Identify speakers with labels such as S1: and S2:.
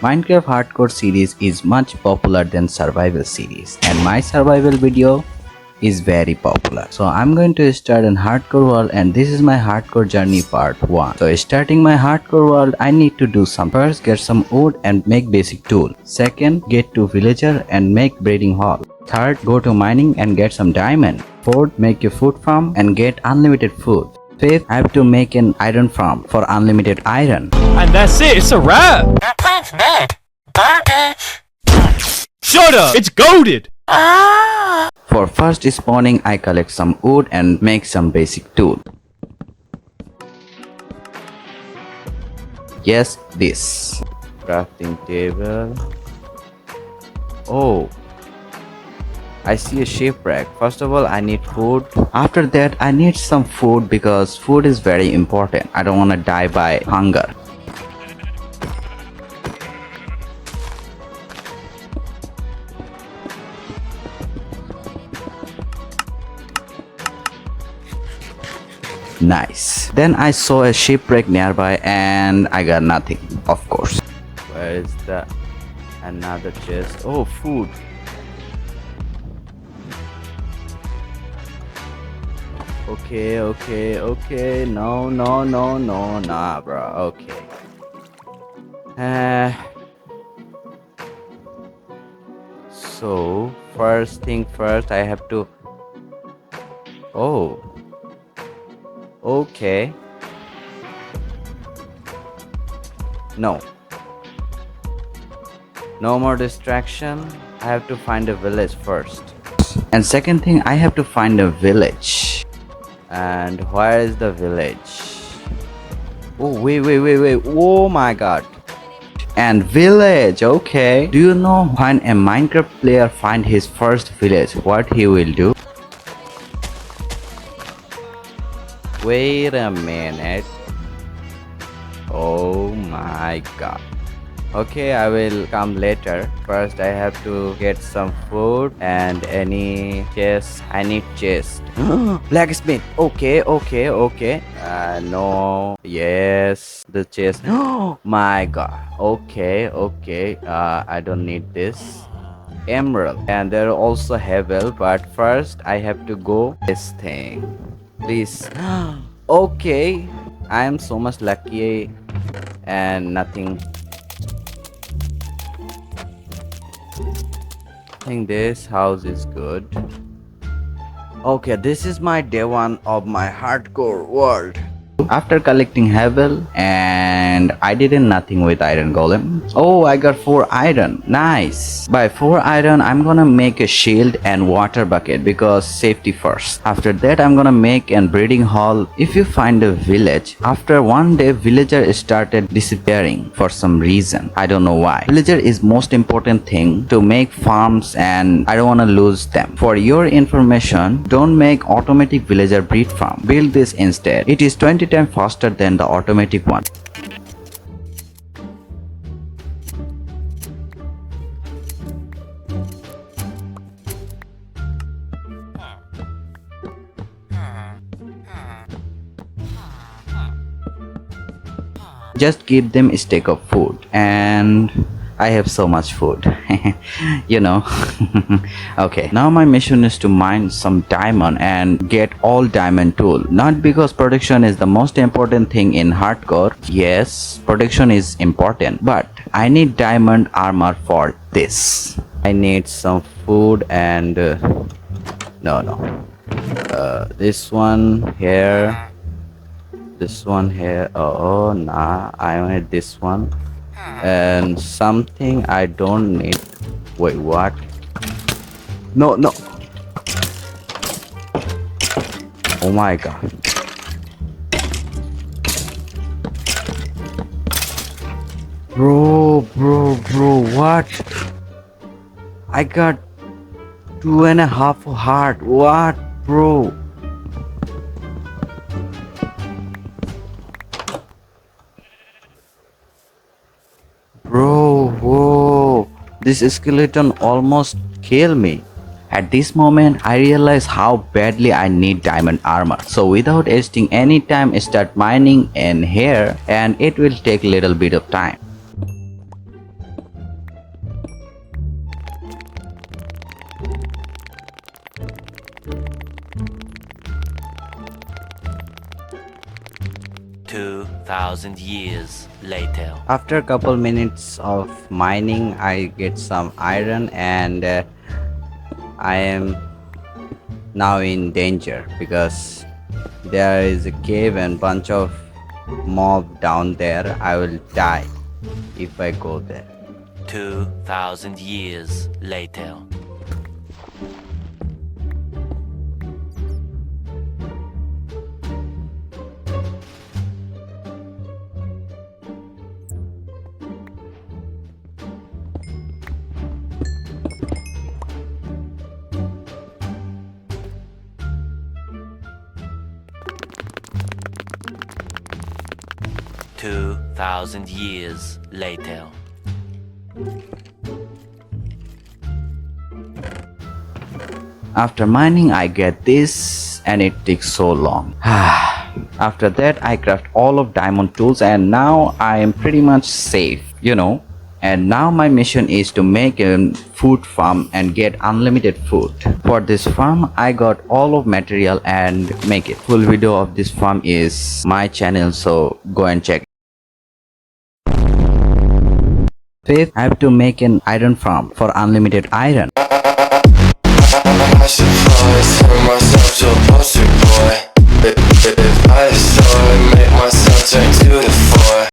S1: Minecraft Hardcore series is much popular than survival series, and my survival video is very popular. So I'm going to start an hardcore world, and this is my hardcore journey part 1. So starting my hardcore world, I need to do some. First, get some wood and make basic tool. Second, get to villager and make breeding hall. Third, go to mining and get some diamond. Fourth, make a food farm and get unlimited food. Fifth, I have to make an iron farm for unlimited iron.
S2: And that's it, it's a wrap!
S3: That plant's dead. Garbage.
S2: Shut up! It's goaded!
S1: For first spawning, I collect some wood and make some basic tool. Yes, this. Crafting table. Oh, I see a shipwreck. First of all, I need food. After that, I need some food because food is very important. I don't want to die by hunger. Nice. Then I saw a shipwreck nearby and I got nothing, of course. Where is the another chest? Oh, food. Okay. No, nah, bro. Okay. So, first thing first, I have to. Oh. Okay. No. No more distraction. I have to find a village first. And second thing, I have to find a village. And where is the village? Oh, wait. Oh my god. And village, okay. Do you know when a Minecraft player find his first village, what he will do? Wait a minute. Oh my god. Okay, I will come later. First, I have to get some food and any chest. I need chest. Blacksmith. Okay. No. Yes, the chest. Oh my god. Okay. I don't need this. Emerald. And there are also Hebel, but first I have to go this thing. Please. Okay. I am so much lucky and nothing. I think this house is good. Okay, this is my day 1 of my hardcore world. After collecting Hebel and I did nothing with iron golem. Oh, I got 4 iron. Nice. By 4 iron, I'm gonna make a shield and water bucket because safety first. After that, I'm gonna make a breeding hall. If you find a village, after one day, villager started disappearing for some reason. I don't know why. Villager is most important thing to make farms and I don't wanna lose them. For your information, don't make automatic villager breed farm. Build this instead. It is 20 times faster than the automatic one. Just give them a stack of food and I have so much food. You know. Okay, now my mission is to mine some diamond and get all diamond tool. Not because production is the most important thing in hardcore. Yes, production is important, but I need diamond armor for this. I need some food and this one here. This one here. Oh nah, I need this one and something I don't need. Wait, what? No. Oh my god. Bro, what? I got 2.5 heart. What, bro? Bro, whoa, this skeleton almost killed me. At this moment, I realize how badly I need diamond armor. So without wasting any time, start mining in here and it will take little bit of time.
S4: 2,000 years later.
S1: After a couple minutes of mining, I get some iron, and I am now in danger because there is a cave and bunch of mob down there. I will die if I go there.
S4: 2,000 years later. Two thousand years later.
S1: After mining, I get this, and it takes so long. After that, I craft all of diamond tools, and now I am pretty much safe, you know. And now my mission is to make a food farm and get unlimited food. For this farm, I got all of material and make it. Full video of this farm is my channel, so go and check. Fifth, I have to make an iron farm for unlimited iron.
S5: I should fly for myself.